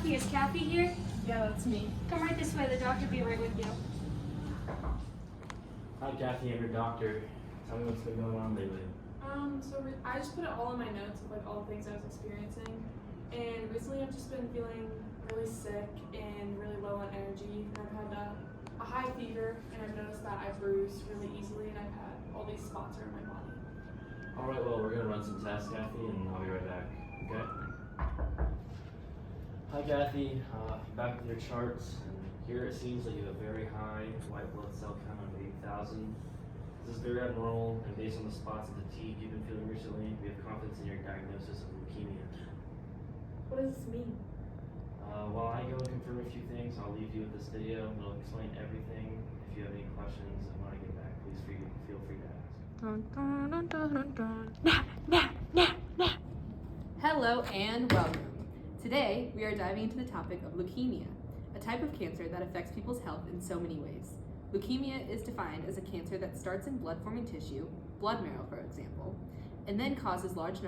Kathy. Is Kathy here? Yeah, that's me. Come right this way. The doctor will be right with you. Hi, Kathy. I'm your doctor. Tell me what's been going on lately. I just put it all in my notes of like all the things I was experiencing, and recently I've just been feeling really sick and really low on energy, and I've had a high fever, and I've noticed that I bruise really easily, and I've had all these spots around my body. All right, well, we're gonna run some tests, Kathy, and I'll be right back. Okay? Hi, Kathy. Back with your charts, and here it seems like you have a very high white blood cell count of 8,000. This is very abnormal, and based on the spots of fatigue you've been feeling recently, we have confidence in your diagnosis of leukemia. What does this mean? While I go and confirm a few things, I'll leave you with this video. It'll explain everything. If you have any questions and want to get back, please feel free to ask. Hello and welcome. Today we are diving into the topic of leukemia, a type of cancer that affects people's health in so many ways. Leukemia is defined as a cancer that starts in blood-forming tissue, blood marrow for example, and then causes large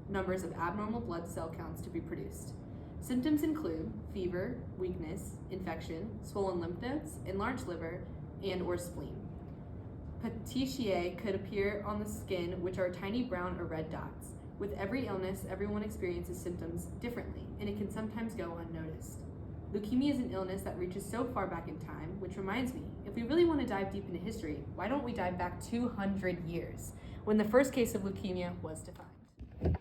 numbers of abnormal blood cell counts to be produced. Symptoms include fever, weakness, infection, swollen lymph nodes, enlarged liver, and or spleen. Petechiae could appear on the skin, which are tiny brown or red dots. With every illness, everyone experiences symptoms differently, and it can sometimes go unnoticed. Leukemia is an illness that reaches so far back in time, which reminds me, if we really want to dive deep into history, why don't we dive back 200 years, when the first case of leukemia was defined?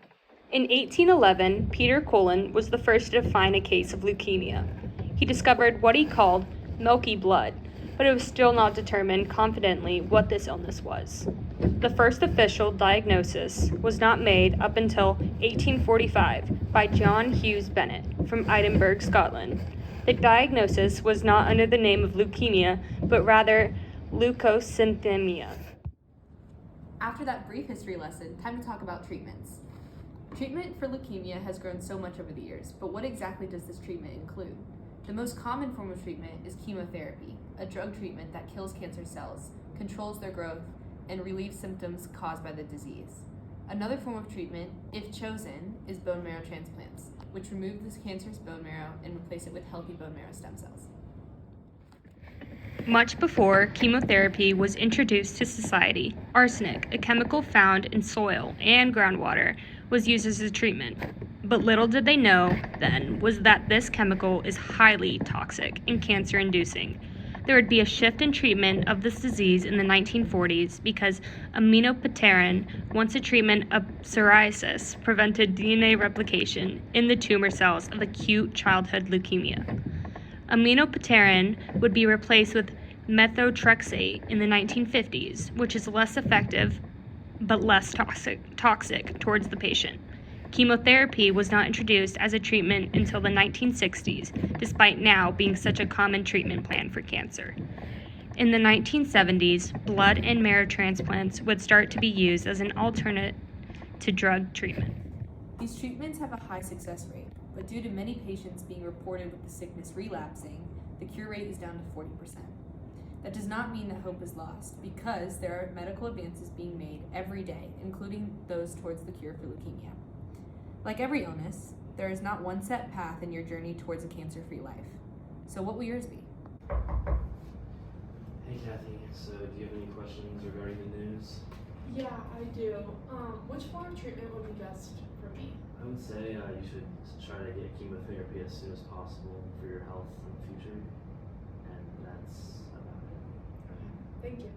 In 1811, Peter Cullen was the first to define a case of leukemia. He discovered what he called milky blood, but it was still not determined confidently what this illness was. The first official diagnosis was not made up until 1845 by John Hughes Bennett from Edinburgh, Scotland. The diagnosis was not under the name of leukemia, but rather leukocythemia. After that brief history lesson, time to talk about treatments. Treatment for leukemia has grown so much over the years, but what exactly does this treatment include? The most common form of treatment is chemotherapy, a drug treatment that kills cancer cells, controls their growth, and relieves symptoms caused by the disease. Another form of treatment, if chosen, is bone marrow transplants, which remove this cancerous bone marrow and replace it with healthy bone marrow stem cells. Much before chemotherapy was introduced to society, arsenic, a chemical found in soil and groundwater, was used as a treatment. But little did they know then was that this chemical is highly toxic and cancer-inducing. There would be a shift in treatment of this disease in the 1940s because aminopeterin, once a treatment of psoriasis, prevented DNA replication in the tumor cells of acute childhood leukemia. Aminopeterin would be replaced with methotrexate in the 1950s, which is less effective but less toxic towards the patient. Chemotherapy was not introduced as a treatment until the 1960s, despite now being such a common treatment plan for cancer. In the 1970s, blood and marrow transplants would start to be used as an alternate to drug treatment. These treatments have a high success rate, but due to many patients being reported with the sickness relapsing, the cure rate is down to 40%. That does not mean that hope is lost, because there are medical advances being made every day, including those towards the cure for leukemia. Like every illness, there is not one set path in your journey towards a cancer-free life. So what will yours be? Hey, Kathy. So, do you have any questions regarding the news? Yeah, I do. Which form of treatment would be best for me? I would say you should try to get chemotherapy as soon as possible for your health in the future. And that's about it. Thank you.